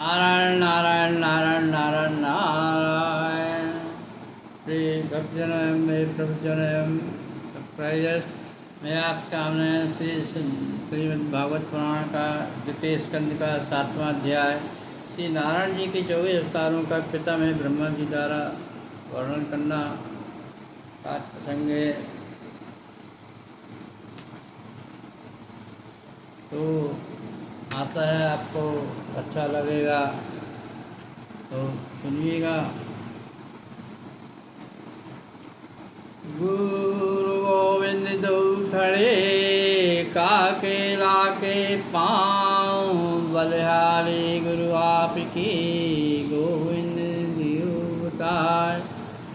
नारायण नारायण नारायण नारायण नारायण। श्री भक्तजन मेरे प्रभुजन प्रयास मैं आपके सामने श्रीमद् भागवत पुराण का द्वितीय स्कंद का 7वां अध्याय श्री नारायण जी के 24 अवतारों का पिता में ब्रह्मा जी द्वारा वर्णन करना का प्रसंग है। तो आशा है आपको अच्छा लगेगा, तो सुनिएगा। गुरु गोविंद दो खड़े काके लाके पाँव बलिहारी गुरु आप की गोविंद दियो बताए।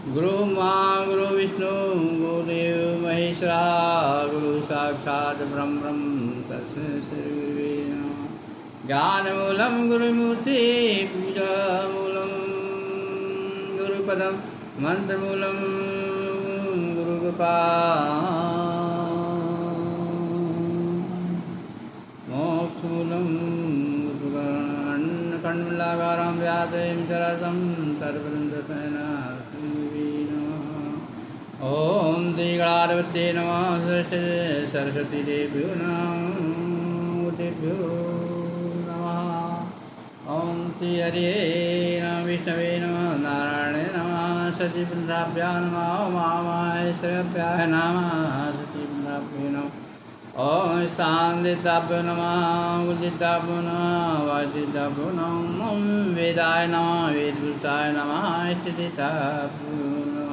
गुरु माँ गुरु विष्णु गुरुदेव महेश्वरा गुरु साक्षात ब्रह्म तस्मै श्री गुरुवे नमः। ज्ञान मूलम गुरुमूर्ति पूजा मूलम गुरुपदम मंत्र मूलम गुरुकृपा मोक्ष मूलम कण्डलाकारं व्याधें चरसं सर्वदन्तसेना ओम श्रीगणाधिपतये नमः। सरस्वती देव्यो नमः नमः। ओम श्री हरे नमः विष्णवे नमः नारायणे नमः सचिपुत्राभ्यां नमः महामाहेश्वराभ्यां नमः सचिपुत्राभ्यो नमः। ओम स्थानदिताभ्यो नमः उदिताभ्यो नमः वादिताभ्यो नमः। ओम वेदाय नमः वेदपुरुषाय नमः स्थिताभ्यो नमः।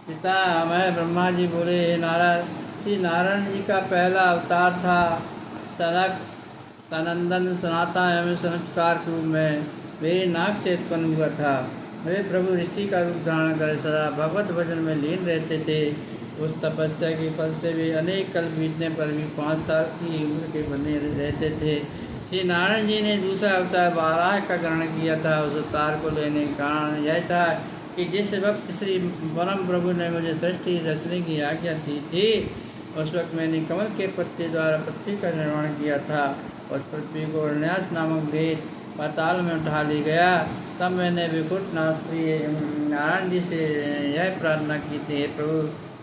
पिता मैं ब्रह्मा जी बोले, नारायण श्री नारायण जी का पहला अवतार था सनक सनंदन सनातन एवं संस्कार के रूप में मेरे नाक से उत्पन्न हुआ था। वे प्रभु ऋषि का रूप धारण कर सदा भगवत भजन में लीन रहते थे। उस तपस्या के फल से वे अनेक कल बीतने पर भी 5 साल की उम्र के बने रहते थे। श्री नारायण जी ने दूसरा अवतार वाराह का ग्रहण किया था। उस अवतार को लेने का कारण यह था कि जिस वक्त श्री परम प्रभु ने मुझे सृष्टि रचने की आज्ञा दी थी, उस वक्त मैंने कमल के पत्ते द्वारा पृथ्वी का निर्माण किया था। उस पृथ्वी को न्यास नामक देश पाताल में उठा ली गया। तब मैंने विकुट नाथ नारायण जी से यह प्रार्थना की थी, प्रभु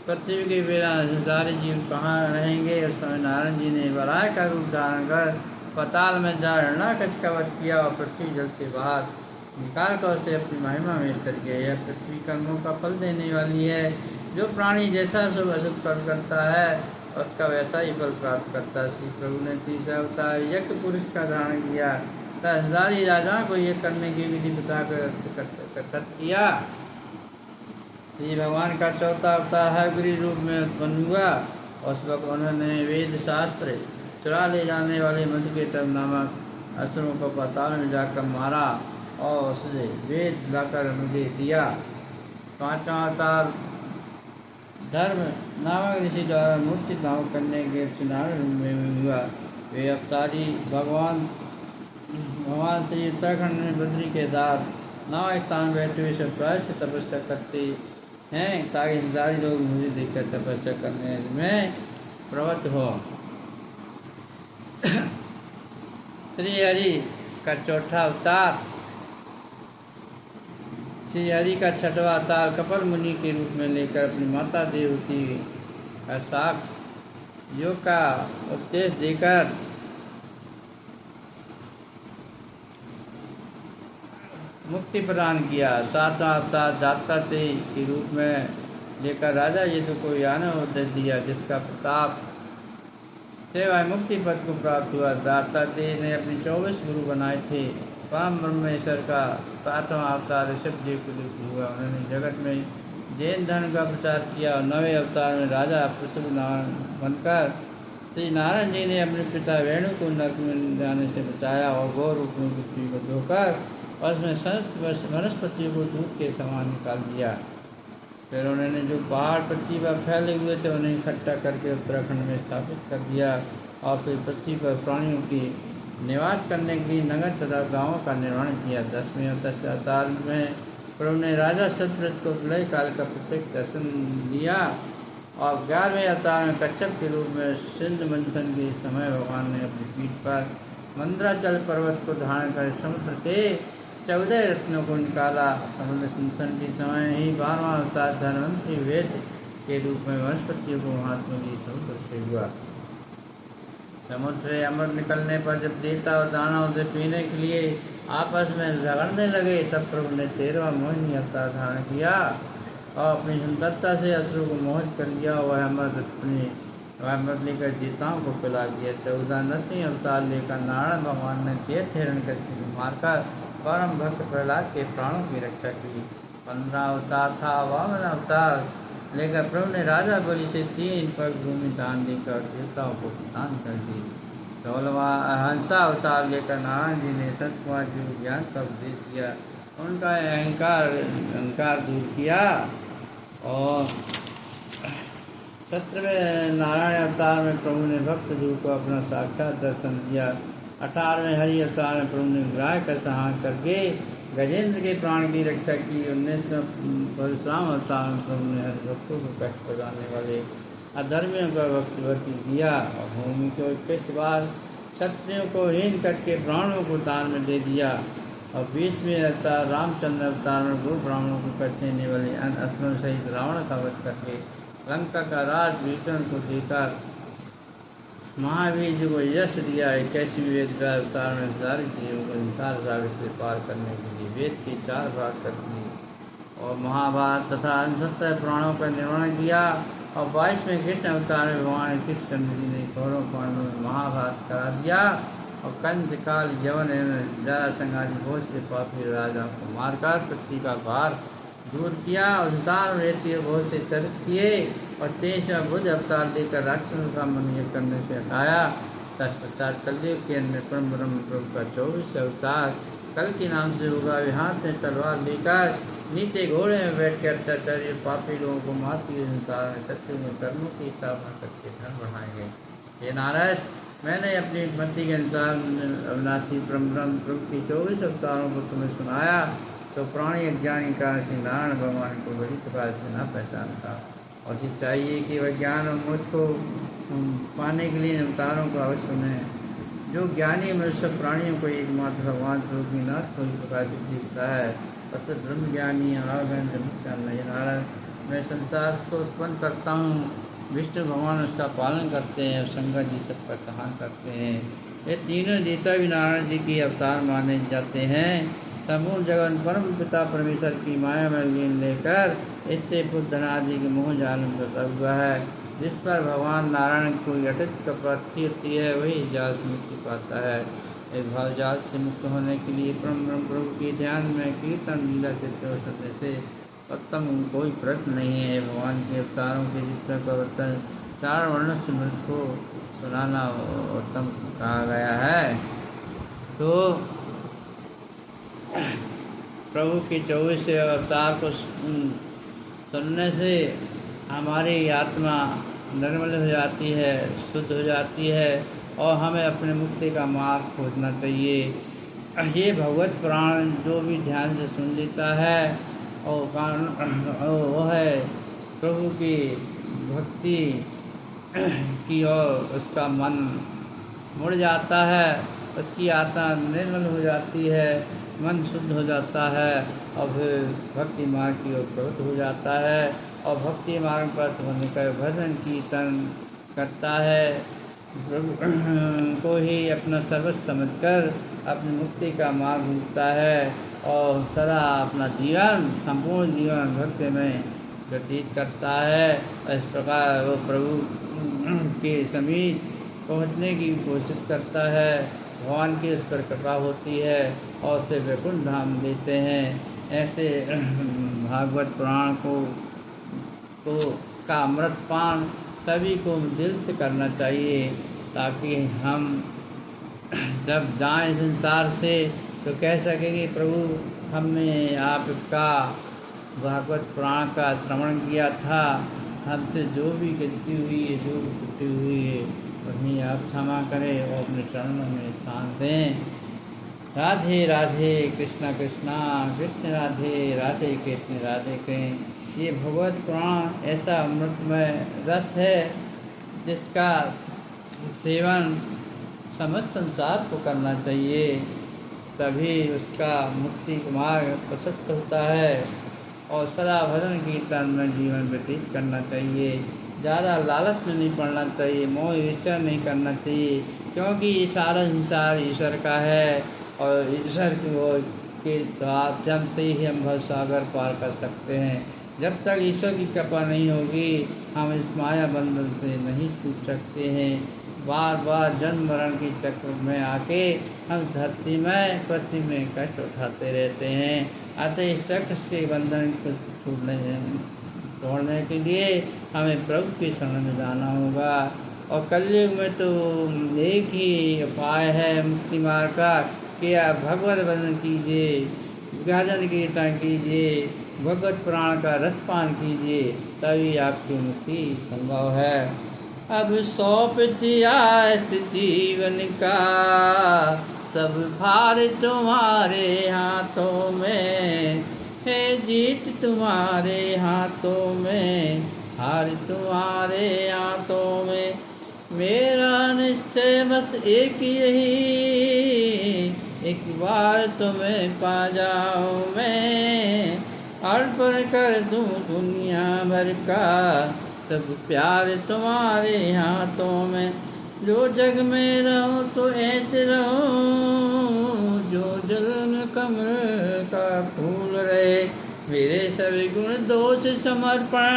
पृथ्वी के बिना सारे जीव कहाँ रहेंगे। उस समय नारायण जी ने वराह का रूप धारण कर पाताल में जा हिरण्याकश का वध किया और पृथ्वी जल से बाहर निकाल कर उसे अपनी महिमा में स्थिर किया। यह पृथ्वी कर्मों का फल देने वाली है। जो प्राणी जैसा शुभ अशुभ कर्म करता है उसका वैसा ही फल प्राप्त करता है। श्री प्रभु ने तीसरा अवतार यज्ञ पुरुष का धारण किया तथा हजारी राजाओं को यह करने की विधि बताकर किया। श्री भगवान का चौथा अवतार हयग्रीव रूप में उत्पन्न हुआ। उस वक्त उन्होंने वेद शास्त्र चुरा ले जाने वाले मधुकेतव नामक असुरों को पाताल में जाकर मारा और उससे वेद लाकर मुझे दिया। पांचवा अवतार धर्म नामक ऋषि द्वारा मूर्ति धारण करने के नारायण में हुआ। वे अवतारी भगवान श्री उत्तराखंड में बद्री केदार नामक स्थान बैठे हुए सब प्राय से तपस्या करते हैं ताकि हजारी लोग मुझे देखकर तपस्या करने में प्रवृत्त हो। श्री हरि का चौथा अवतार श्री हरि का छठवां अवतार कपिल मुनि के रूप में लेकर अपनी माता देवती का साख योग का उपदेश देकर मुक्ति प्रदान किया। सातवां अवतार दत्तात्रेय के रूप में लेकर राजा यदु को यानव उपदेश दिया, जिसका प्रताप से वह मुक्ति पद को प्राप्त हुआ। दत्तात्रेय ने अपने 24 गुरु बनाए थे। परम ब्रह्मेश्वर का 8वां अवतार ऋषभदेव के रूप में हुआ। उन्होंने जगत में जैन धर्म का प्रचार किया और 9वें अवतार में राजा पृथ्वीनारायण बनकर श्री नारायण जी ने अपने पिता वेणु को नरक में जाने से बचाया और गौ रूप में पृथ्वी को धोकर और उसमें समस्त वनस्पतियों को दूध के समान निकाल दिया। फिर उन्होंने जो पहाड़ पृथ्वी पर फैले हुए थे उन्हें इकट्ठा करके उत्तराखंड में स्थापित कर दिया और फिर पृथ्वी पर प्राणियों की निवास करने के लिए नगर तथा गांवों का निर्माण किया। 10वें अवतार में प्रभु ने राजा सतव्रत को प्रलय काल का प्रत्यक्ष दर्शन दिया और 11वें अवतार में कच्छप के रूप में सिंध मंथन के समय भगवान ने अपनी पीठ पर मंद्राचल पर्वत को धारण कर समुद्र से 14 रत्नों को निकाला। समुद्र चिंतन के समय ही 12वां अवतार धनवंतरी वेद के रूप में वनस्पतियों को हाथ में लिए समुद्र से हुआ। समुद्र से अमृत निकलने पर जब देवता और दानव उसे पीने के लिए आपस में झगड़ने लगे, तब प्रभु ने 13वां मोहिनी अवतार धारण किया और अपनी सुंदरता से असुरों को मोहित कर लिया। वह अमृत लेकर देवताओं को पिला दिया। 14 नरसिंह अवतार लेकर नारायण भगवान ने हिरण्यकश्यप को मारकर परम भक्त प्रहलाद के प्राणों की रक्षा की। 15 अवतार था वामन अवतार लेकर प्रभु ने राजा बलि से 3 पग भूमि दान देकर देवताओं को दान कर दी। 16वां हंसा अवतार लेकर नारायण जी ने संत कुमार जी को ज्ञान का उपदेश दिया, उनका अहंकार दूर किया। और 17वें नारायण अवतार में प्रभु ने भक्त जीव को अपना साक्षात दर्शन दिया। 18वें हरि अवतार में प्रभु ने विग्रह का संहार करके गजेंद्र के प्राण की रक्षा की। 19वें परशुराम अवतार में प्रभु ने हरि भक्तों को कष्ट प्रदाने वाले अधर्मियों का भक्ति किया और भूमि को 21 बार क्षत्रियों को हीन करके प्राणों को दान में दे दिया। और 20वें अवतार रामचंद्र अवतार में गो ब्राह्मणों को कष्ट देने वाले असुरों सहित रावण का वध करके लंका का राज विष्णु को देकर महावीर जी को यश दिया। 21वें अवतार में सारे जीवों को संसार सागर से पार करने के लिए वेद के 4 भाग कर दिए और महाभारत तथा 69 पुराणों का निर्माण किया। और 22वें कृष्ण अवतार में भगवान कृष्ण जी ने कौरव पांडवों में महाभारत करा दिया और कंस काल यवन एवं जरासंध आदि बहुत से पापी राजाओं को मारकर पृथ्वी का भार दूर किया और संसार में बहुत से चरित किए। और 23वां बुद्ध अवतार लेकर राक्षसों का मन करने से हटाया। तत्पश्चात कलयुग के अंदर परम ब्रह्म प्रभु का 24वां अवतार कल के नाम से होगा। वे हाथ में तलवार लेकर नीचे घोड़े में बैठ कर अत्याचारी पापी लोगों को मारती हुए संसार में सत्यों में कर्मों की स्थापना करके धन बढ़ाएंगे। ये नारद, मैंने अपनी मति के अनुसार अविनाशी ब्रह्म प्रभु की 24 अवतारों को तुम्हें सुनाया, तो प्राणी अज्ञानी का श्री नारायण भगवान को बड़ी प्रकार से न पहचानता। और ये चाहिए कि वह ज्ञान और मोक्ष को पाने के लिए अवतारों को अवश्य सुने। जो ज्ञानी मनुष्य प्राणियों को एकमात्र भगवान स्वरूप की नाथ को प्रकार से दिखता है, तब ब्रह्म ज्ञानी आगन नहीं। नारायण, मैं संसार को उत्पन्न करता हूँ, विष्णु भगवान उसका पालन करते हैं और शंकर जी सबका सहान करते हैं। ये तीनों देवता भी नारायण जी के अवतार माने जाते हैं। संपूर्ण जगत परम पिता परमेश्वर की माया में लीन लेकर इससे पुत्र आदि के मोह जाल में फंसा हुआ है। जिस पर भगवान नारायण को अटूट प्राप्ति होती है, वही जाल से मुक्ति पाता है। इस भाव जाल से मुक्त होने के लिए परम प्रभु के ध्यान में कीर्तन लीला चित्र करने से उत्तम कोई प्रश्न नहीं है। भगवान के अवतारों के चित्र का वर्तन 4 वर्णों से मनुष्य को सुनाना उत्तम कहा गया है। तो प्रभु के 24 अवतार को सुनने से हमारी आत्मा निर्मल हो जाती है, शुद्ध हो जाती है और हमें अपने मुक्ति का मार्ग खोजना चाहिए। ये भगवत पुराण जो भी ध्यान से सुन लेता है और वो है प्रभु की भक्ति की ओर उसका मन मुड़ जाता है, उसकी आत्मा निर्मल हो जाती है, मन शुद्ध हो जाता है और फिर भक्ति मार्ग की ओर प्रवृत्त हो जाता है और भक्ति मार्ग पर होने का भजन कीर्तन करता है। प्रभु को ही अपना सर्वस्व समझकर अपनी मुक्ति का मार्ग ढूंढता है और सदा अपना जीवन संपूर्ण जीवन भक्ति में व्यतीत करता है। इस प्रकार वो प्रभु के समीप पहुँचने की कोशिश करता है। भगवान की उस पर कृपा होती है और उसे वैकुंठ धाम देते हैं। ऐसे भागवत पुराण को का अमृतपान सभी को दिल से करना चाहिए, ताकि हम जब जाएं संसार से तो कह सकेंगे प्रभु हमने आपका भागवत पुराण का श्रवण किया था, हमसे जो भी गलती हुई है, जो भी त्रुटि हुई है, वहीं आप क्षमा करें और अपने चरणों में स्थान दें। राधे राधे कृष्णा कृष्णा कृष्ण राधे राधे कृष्ण राधे करें। ये भगवत पुराण ऐसा अमृतमय रस है जिसका सेवन समस्त संसार को करना चाहिए, तभी उसका मुक्ति मार्ग प्रशस्त होता है। और सदा भजन कीर्तन में जीवन व्यतीत करना चाहिए। ज़्यादा लालच में नहीं पड़ना चाहिए, मोह ईर्ष्या नहीं करना चाहिए, क्योंकि ये सारा संसार ईश्वर का है और ईश्वर की ओर के माध्यम से ही हम भव सागर पार कर सकते हैं। जब तक ईश्वर की कृपा नहीं होगी हम इस माया बंधन से नहीं छूट सकते हैं। बार बार जन्म मरण के चक्र में आके हम धरती में पृथ्वी में कष्ट उठाते रहते हैं। अतः इस चक्र से बंधन को तोड़ने के लिए हमें प्रभु की शरण में जाना होगा। और कलयुग में तो एक ही उपाय है मुक्ति मार्ग का कि आप भगवत भजन कीजिए, भजन कीर्तन कीजिए, भगवत पुराण का रसपान कीजिए, तभी आपकी मुक्ति संभव है। अब सौंप दिया इस जीवन का सब भार तुम्हारे हाथों में, है जीत तुम्हारे हाथों में, हार तुम्हारे हाथों में। मेरा निश्चय बस एक यही, एक बार तुम्हें पा जाऊं मैं, अर्पण कर दूं दुनिया भर का सब प्यार तुम्हारे हाथों में। जो जग में रहो तो ऐसे रहो, जो जल में कमल का फूल रहे। मेरे सभी गुण दोष समर्पण,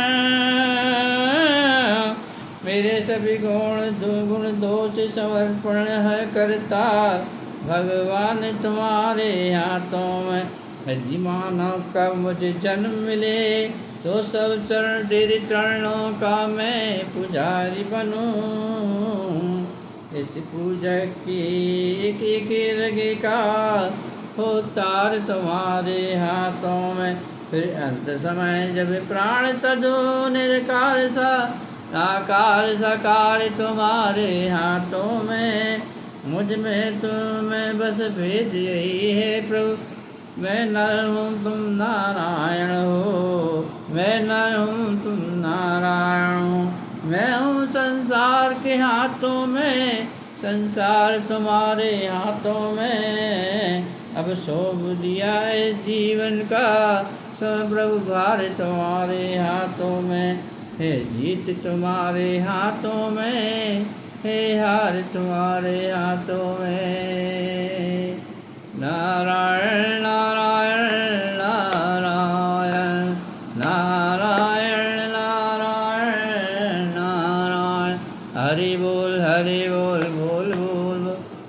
मेरे सभी गुण दोष समर्पण है करता भगवान तुम्हारे हाथों में। यदि मानव का मुझे जन्म मिले तो सब चरण तेरे चरणों का मैं पुजारी बनूं। इस पूजक की एक एक रगे का हो तार तुम्हारे हाथों में। फिर अंत समय जब प्राण तजो निरकार सा आकार साकार तुम्हारे हाथों में। मुझ में तुम्हें बस भेद यही है प्रभु, मैं नर हूँ तुम नारायण हो, मैं नर हूँ तुम नारायण हो। मैं हूँ संसार के हाथों में, संसार तुम्हारे हाथों में। अब सौंप दिया है जीवन का सब प्रभु भार तुम्हारे हाथों में। है जीत तुम्हारे हाथों में, है हार तुम्हारे हाथों में। नारायण नारायण नारायण नारायण नारायण नारायण। हरि बोल बोल बोल,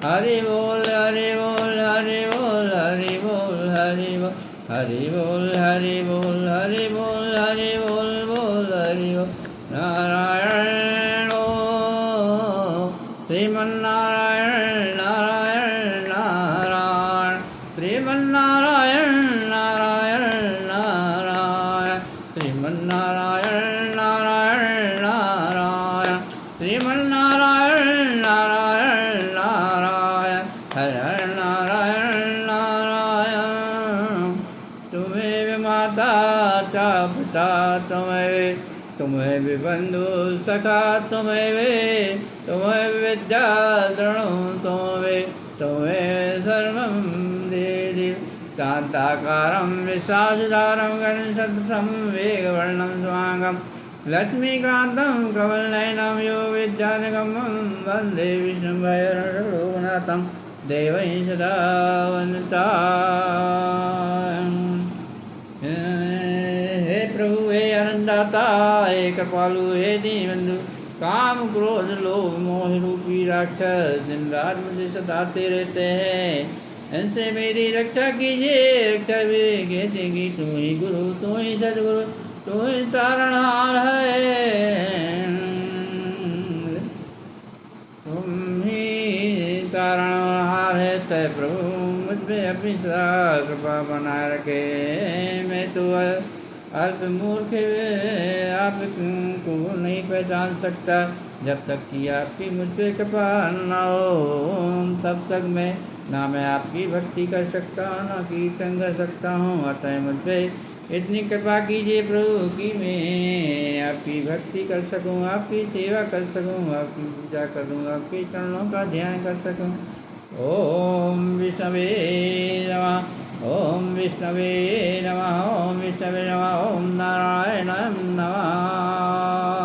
हरि बोल हरि बोल हरि बोल हरि बोल हरि बोल हरि बोल हरि बोल हरि बोल हरि बोल बोल हरि बोल। नारायण श्रीमन्नारायण नारायण नारायण, श्रीमन्नारायण नारायण नारायण, श्रीमन्नारायण नारायण नारायण, श्रीमन्नारायण नारायण नारायण, हर नारायण नारायण। तुम्हें भी माता चा पिता तुम्हें भी बंधु सखा, तुम्हें भी विद्या द्रोणु, तुम्हें सर्वं देवी। शांताकारं विश्वासधारं गणशतसं वेगवर्णं स्वांगं, लक्ष्मीकान्तं कमलनयनं यो विद्यानिगमं वन्दे विष्णुभैरवनाथं देवै सदा वन्दता। हे प्रभु हे आनंदाता, हे कृपालु, हे दीनबंधु, काम क्रोध लोभ मोह रूपी राक्षस दिन रात मुझे सताते रहते हैं। इनसे मेरी रक्षा कीजिए, रक्षा भी कीजिएगी। तू ही गुरु, तू ही सदगुरु, तू ही तारणहार है, तुम ही तारणहार है। तय प्रभु मुझ पे अपनी सदा कृपा बनाए रखे। मैं तो अल्प मूर्ख आपको नहीं पहचान सकता। जब तक कि आपकी मुझ पे कृपा न हो तब तक मैं आपकी भक्ति कर सकता हूँ, ना कीर्तन कर सकता हूँ। अतः मुझ पे इतनी कृपा कीजिए प्रभु कि मैं आपकी भक्ति कर सकूं, आपकी सेवा कर सकूं, आपकी पूजा करूं, आपके चरणों का ध्यान कर सकूं। ओम विष्णवे नमः, ओम विष्णवे नमः, ओम विष्णवे नमः, ओम नारायण नमः।